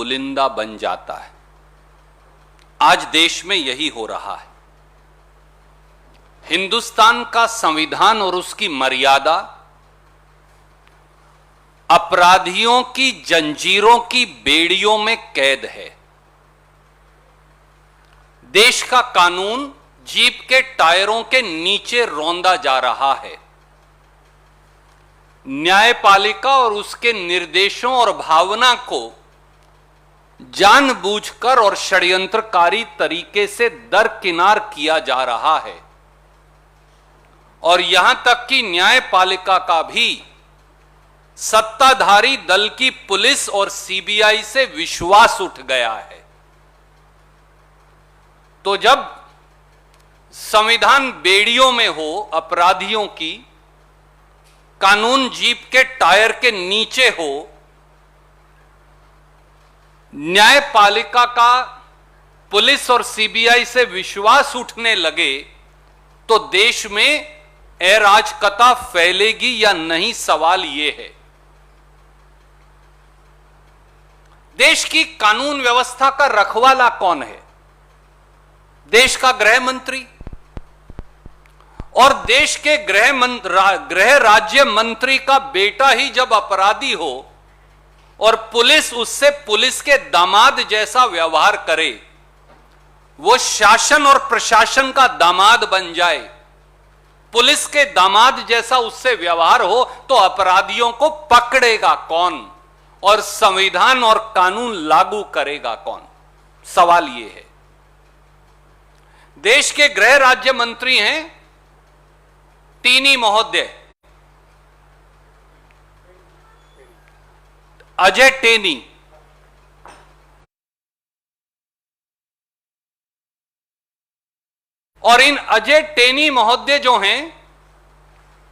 पुलिंदा बन जाता है। आज देश में यही हो रहा है। हिंदुस्तान का संविधान और उसकी मर्यादा अपराधियों की जंजीरों की बेड़ियों में कैद है। देश का कानून जीप के टायरों के नीचे रौंदा जा रहा है। न्यायपालिका और उसके निर्देशों और भावना को जानबूझकर और षड्यंत्रकारी तरीके से दरकिनार किया जा रहा है। और यहां तक कि न्यायपालिका का भी सत्ताधारी दल की पुलिस और सीबीआई से विश्वास उठ गया है। तो जब संविधान बेड़ियों में हो अपराधियों की, कानून जीप के टायर के नीचे हो, न्यायपालिका का पुलिस और सीबीआई से विश्वास उठने लगे, तो देश में अराजकता फैलेगी या नहीं, सवाल यह है। देश की कानून व्यवस्था का रखवाला कौन है? देश का गृह मंत्री। और देश के गृह राज्य मंत्री का बेटा ही जब अपराधी हो और पुलिस उससे पुलिस के दामाद जैसा व्यवहार करे, वो शासन और प्रशासन का दामाद बन जाए, पुलिस के दामाद जैसा उससे व्यवहार हो, तो अपराधियों को पकड़ेगा कौन और संविधान और कानून लागू करेगा कौन? सवाल यह है। देश के गृह राज्य मंत्री हैं टीनी महोदय, अजय टेनी। और इन अजय टेनी महोदय जो हैं,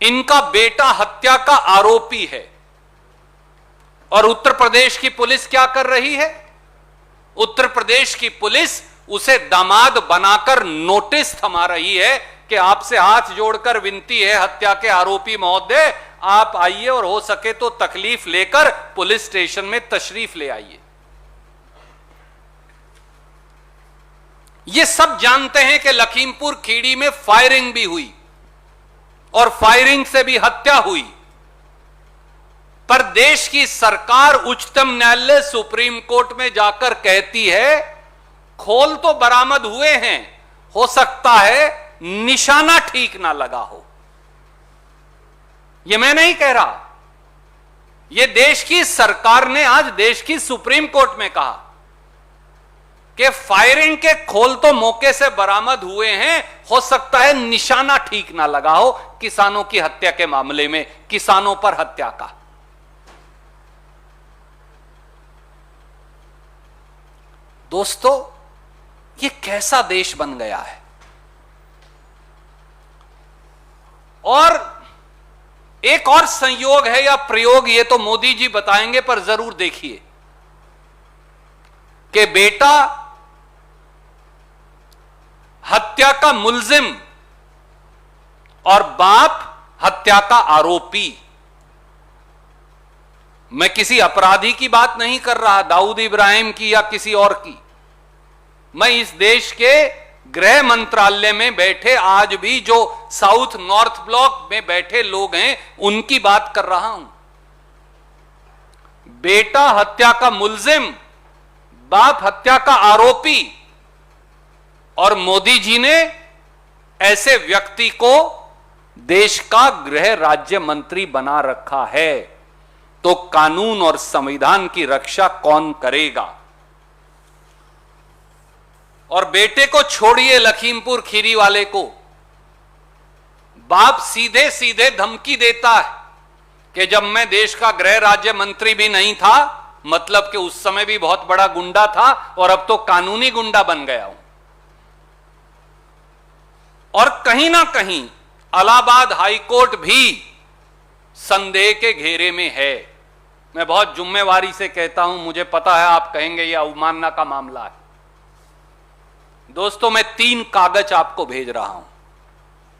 इनका बेटा हत्या का आरोपी है। और उत्तर प्रदेश की पुलिस क्या कर रही है? उत्तर प्रदेश की पुलिस उसे दामाद बनाकर नोटिस थमा रही है कि आपसे हाथ जोड़कर विनती है हत्या के आरोपी महोदय, आप आइए और हो सके तो तकलीफ लेकर पुलिस स्टेशन में तशरीफ ले आइए। ये सब जानते हैं कि लखीमपुर खीरी में फायरिंग भी हुई और फायरिंग से भी हत्या हुई, पर देश की सरकार उच्चतम न्यायालय सुप्रीम कोर्ट में जाकर कहती है खोल तो बरामद हुए हैं, हो सकता है निशाना ठीक ना लगा हो। यह मैं नहीं कह रहा, यह देश की सरकार ने आज देश की सुप्रीम कोर्ट में कहा कि फायरिंग के खोल तो मौके से बरामद हुए हैं, हो सकता है निशाना ठीक ना लगा हो किसानों की हत्या के मामले में, किसानों पर हत्या का। दोस्तों, यह कैसा देश बन गया है? और एक और संयोग है या प्रयोग, ये तो मोदी जी बताएंगे, पर जरूर देखिए कि बेटा हत्या का मुल्जिम और बाप हत्या का आरोपी। मैं किसी अपराधी की बात नहीं कर रहा, दाऊद इब्राहिम की या किसी और की। मैं इस देश के गृह मंत्रालय में बैठे, आज भी जो साउथ नॉर्थ ब्लॉक में बैठे लोग हैं, उनकी बात कर रहा हूं। बेटा हत्या का मुल्जिम, बाप हत्या का आरोपी, और मोदी जी ने ऐसे व्यक्ति को देश का गृह राज्य मंत्री बना रखा है। तो कानून और संविधान की रक्षा कौन करेगा? और बेटे को छोड़िए, लखीमपुर खीरी वाले को बाप सीधे सीधे धमकी देता है कि जब मैं देश का गृह राज्य मंत्री भी नहीं था, मतलब कि उस समय भी बहुत बड़ा गुंडा था और अब तो कानूनी गुंडा बन गया हूं। और कहीं ना कहीं इलाहाबाद हाईकोर्ट भी संदेह के घेरे में है। मैं बहुत जिम्मेवारी से कहता हूं, मुझे पता है आप कहेंगे यह अवमानना का मामला है। दोस्तों, मैं 3 कागज आपको भेज रहा हूं।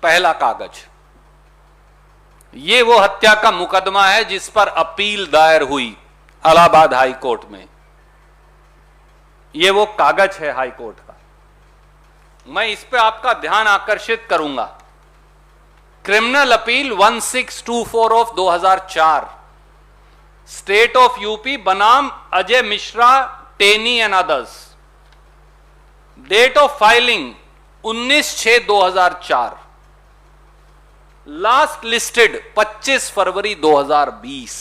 पहला कागज, यह वो हत्या का मुकदमा है जिस पर अपील दायर हुई इलाहाबाद हाई कोर्ट में। ये वो कागज है हाई कोर्ट का। मैं इस पे आपका ध्यान आकर्षित करूंगा। Criminal appeal 1624 of 2004, state of UP बनाम Ajay Mishra, Teni and others. Date of filing 19/6/2004। Last listed 25 February 2020।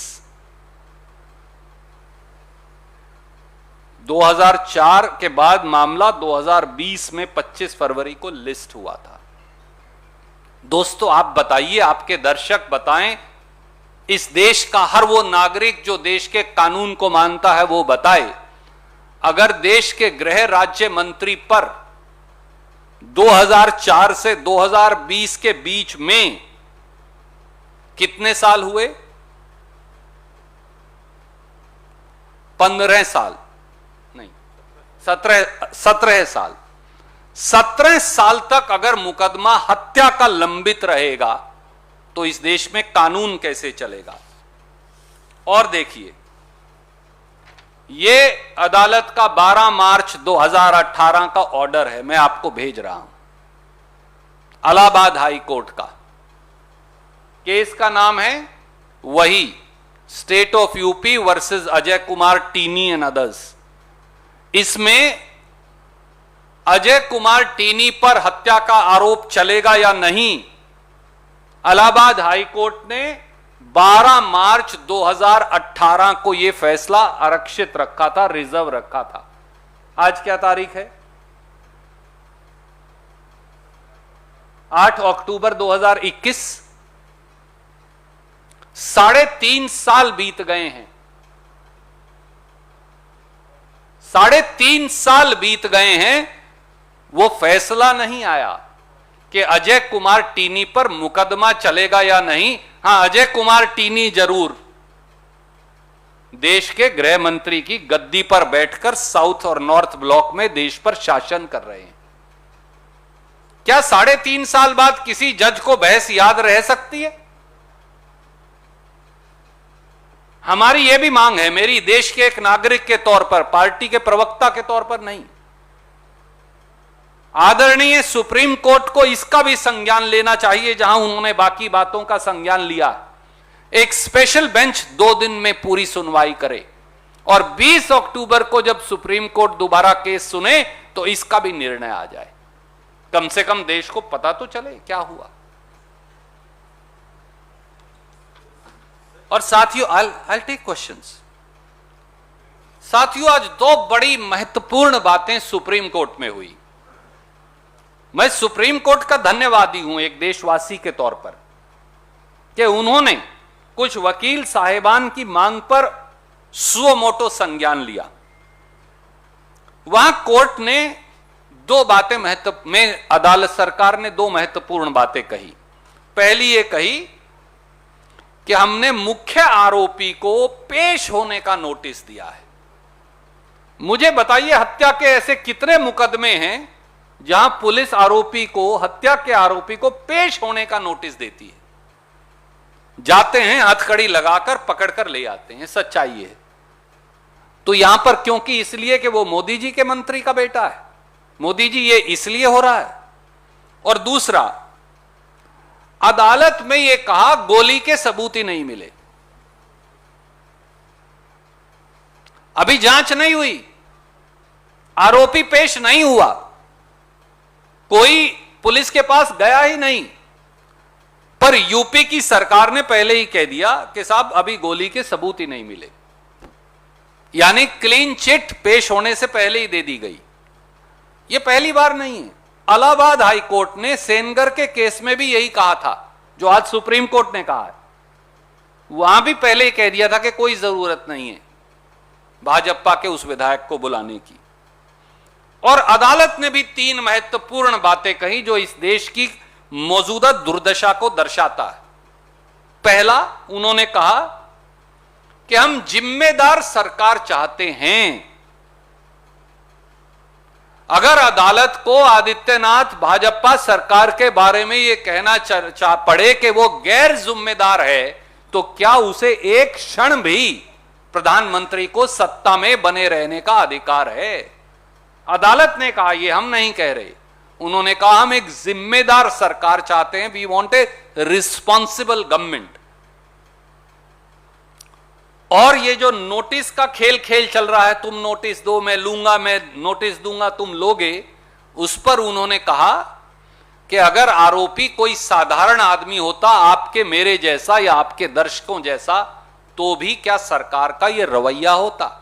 2004 के बाद मामला 2020 में 25 फरवरी को लिस्ट हुआ था। दोस्तों आप बताइए, आपके दर्शक बताएं, इस देश का हर वो नागरिक जो देश के कानून को मानता है वो बताए, अगर देश के गृह राज्य मंत्री पर 2004 से 2020 के बीच में कितने साल हुए? 15 साल नहीं, 17 साल। 17 साल तक अगर मुकदमा हत्या का लंबित रहेगा तो इस देश में कानून कैसे चलेगा? और देखिए, यह अदालत का 12 मार्च 2018 का ऑर्डर है, मैं आपको भेज रहा हूं। इलाहाबाद हाई कोर्ट का केस का नाम है वही, state of UP versus Ajay Kumar Teni and others. इसमें अजय कुमार टीनी पर हत्या का आरोप चलेगा या नहीं, इलाहाबाद हाई कोर्ट ने 12 मार्च 2018 को यह फैसला आरक्षित रखा था, रिजर्व रखा था। आज क्या तारीख है? 8 अक्टूबर 2021। 3.5 साल बीत गए हैं। 3.5 साल बीत गए हैं, वो फैसला नहीं आया कि अजय कुमार टीनी पर मुकदमा चलेगा या नहीं। हां, अजय कुमार टीनी जरूर देश के गृह मंत्री की गद्दी पर बैठकर साउथ और नॉर्थ ब्लॉक में देश पर शासन कर रहे हैं। क्या 3.5 साल बाद किसी जज को बहस याद रह सकती है? हमारी यह भी मांग है, मेरी देश के एक नागरिक के तौर पर, पार्टी के प्रवक्ता के तौर पर नहीं, आदरणीय सुप्रीम कोर्ट को इसका भी संज्ञान लेना चाहिए जहां उन्होंने बाकी बातों का संज्ञान लिया। एक स्पेशल बेंच 2 दिन में पूरी सुनवाई करे और 20 अक्टूबर को जब सुप्रीम कोर्ट दोबारा केस सुने तो इसका भी निर्णय आ जाए। कम से कम देश को पता तो चले क्या हुआ। और साथियों, I'll टेक क्वेश्चंस। साथियों, आज 2 बड़ी महत्वपूर्ण बातें सुप्रीम कोर्ट में हुई। मैं सुप्रीम कोर्ट का धन्यवादी हूं एक देशवासी के तौर पर कि उन्होंने कुछ वकील साहिबान की मांग पर सुओ मोटो संज्ञान लिया। वहां कोर्ट ने 2 बातें अदालत सरकार ने 2 महत्वपूर्ण बातें कही। पहली ये कही कि हमने मुख्य आरोपी को पेश होने का नोटिस दिया है। मुझे बताइए, हत्या के ऐसे कितने मुकदमे हैं जहां पुलिस आरोपी को, हत्या के आरोपी को पेश होने का नोटिस देती है? जाते हैं, हथकड़ी लगाकर पकड़कर ले आते हैं, सच्चाई है। तो यहां पर क्योंकि इसलिए कि वो मोदी जी के मंत्री का बेटा है, मोदी जी, ये इसलिए हो रहा है। और दूसरा, अदालत में यह कहा गोली के सबूत ही नहीं मिले। अभी जांच नहीं हुई, आरोपी पेश नहीं हुआ, कोई पुलिस के पास गया ही नहीं, पर यूपी की सरकार ने पहले ही कह दिया कि साहब अभी गोली के सबूत ही नहीं मिले, यानी क्लीन चिट पेश होने से पहले ही दे दी गई। यह पहली बार नहीं है। इलाहाबाद हाई कोर्ट ने सेनगर के केस में भी यही कहा था जो आज सुप्रीम कोर्ट ने कहा है। वहां भी पहले ही कह दिया था कि कोई जरूरत नहीं है भाजपा के उस विधायक को बुलाने की। और अदालत ने भी 3 महत्वपूर्ण बातें कही जो इस देश की मौजूदा दुर्दशा को दर्शाता है। पहला, उन्होंने कहा कि हम जिम्मेदार सरकार चाहते हैं। अगर अदालत को आदित्यनाथ भाजपा सरकार के बारे में यह कहना पड़े कि वो गैर जिम्मेदार है, तो क्या उसे एक क्षण भी प्रधानमंत्री को सत्ता में बने रहने का अधिकार है? अदालत ने कहा, ये हम नहीं कह रहे, उन्होंने कहा हम एक जिम्मेदार सरकार चाहते हैं, we want a responsible government. और ये जो नोटिस का खेल चल रहा है, तुम नोटिस दो मैं लूंगा, मैं नोटिस दूंगा तुम लोगे, उस पर उन्होंने कहा कि अगर आरोपी कोई साधारण आदमी होता, आपके मेरे जैसा या आपके दर्शकों जैसा, तो भी क्या सरकार का यह रवैया होता?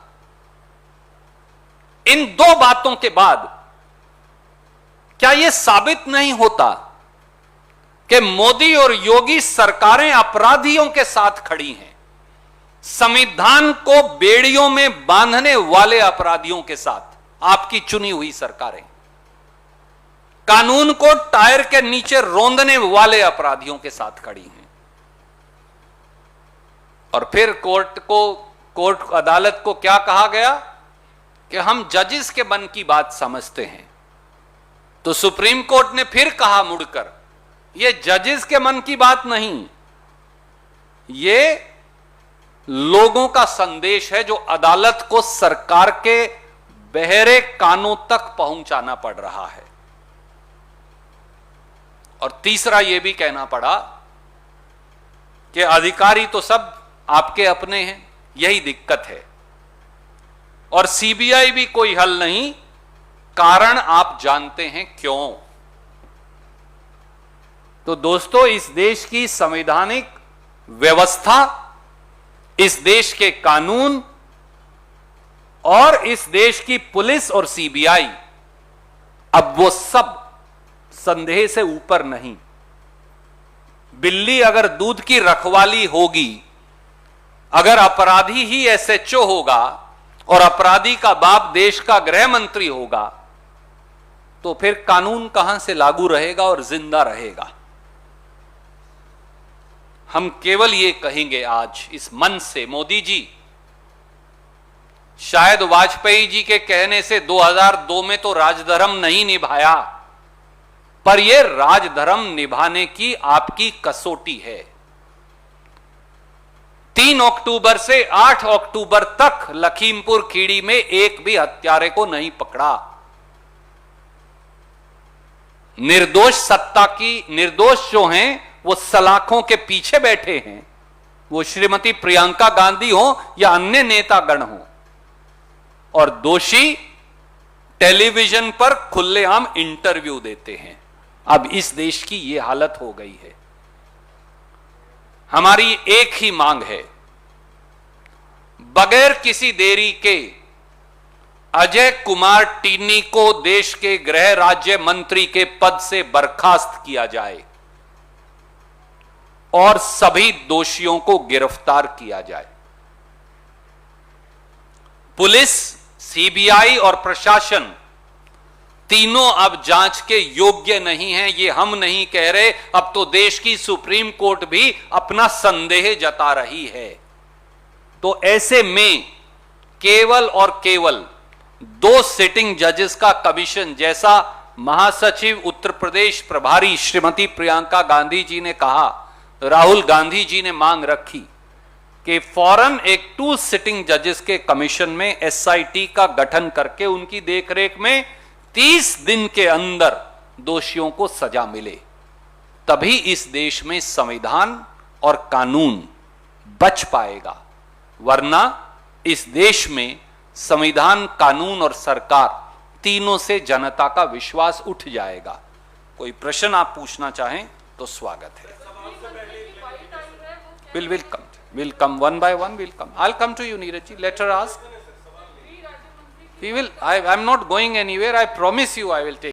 इन दो बातों के बाद क्या यह साबित नहीं होता कि मोदी और योगी सरकारें अपराधियों के साथ खड़ी हैं, संविधान को बेड़ियों में बांधने वाले अपराधियों के साथ आपकी चुनी हुई सरकारें, कानून को टायर के नीचे रौंदने वाले अपराधियों के साथ खड़ी हैं। और फिर कोर्ट अदालत को क्या कहा गया कि हम जजेस के मन की बात समझते हैं। तो सुप्रीम कोर्ट ने फिर कहा मुड़कर, यह जजेस के मन की बात नहीं, यह लोगों का संदेश है जो अदालत को सरकार के बहरे कानों तक पहुंचाना पड़ रहा है। और तीसरा यह भी कहना पड़ा कि अधिकारी तो सब आपके अपने हैं, यही दिक्कत है, और सीबीआई भी कोई हल नहीं, कारण आप जानते हैं क्यों। तो दोस्तों, इस देश की संवैधानिक व्यवस्था, इस देश के कानून और इस देश की पुलिस और सीबीआई, अब वो सब संदेह से ऊपर नहीं। बिल्ली अगर दूध की रखवाली होगी, अगर अपराधी ही एसएचओ होगा और अपराधी का बाप देश का गृह मंत्री होगा, तो फिर कानून कहां से लागू रहेगा और जिंदा रहेगा? हम केवल ये कहेंगे आज इस मन से, मोदी जी, शायद वाजपेयी जी के कहने से 2002 में तो राजधर्म नहीं निभाया, पर यह राजधर्म निभाने की आपकी कसौटी है। 3 अक्टूबर से 8 अक्टूबर तक लखीमपुर खीरी में एक भी हत्यारे को नहीं पकड़ा। निर्दोष जो हैं वो सलाखों के पीछे बैठे हैं, वो श्रीमती प्रियंका गांधी हो या अन्य नेतागण हो, और दोषी टेलीविजन पर खुलेआम इंटरव्यू देते हैं। अब इस देश की यह हालत हो गई है। हमारी एक ही मांग है, बगैर किसी देरी के अजय कुमार टिन्नी को देश के गृह राज्य मंत्री के पद से बर्खास्त किया जाए और सभी दोषियों को गिरफ्तार किया जाए। पुलिस, सीबीआई और प्रशासन तीनों अब जांच के योग्य नहीं हैं, ये हम नहीं कह रहे, अब तो देश की सुप्रीम कोर्ट भी अपना संदेह जता रही है। तो ऐसे में केवल और केवल 2 सिटिंग जजेस का कमीशन, जैसा महासचिव उत्तर प्रदेश प्रभारी श्रीमती प्रियंका गांधी जी ने कहा, राहुल गांधी जी ने मांग रखी कि फौरन एक 2 सिटिंग जजेस के कमीशन में एसआईटी का गठन करके उनकी देखरेख में 30 दिन के अंदर दोषियों को सजा मिले, तभी इस देश में संविधान और कानून बच पाएगा। वरना इस देश में संविधान, कानून और सरकार तीनों से जनता का विश्वास उठ जाएगा। कोई प्रश्न आप पूछना चाहें तो स्वागत है। We'll come one by one. I'll come to you, Neeraj ji. Let her ask. I'm not going anywhere. I promise you I will take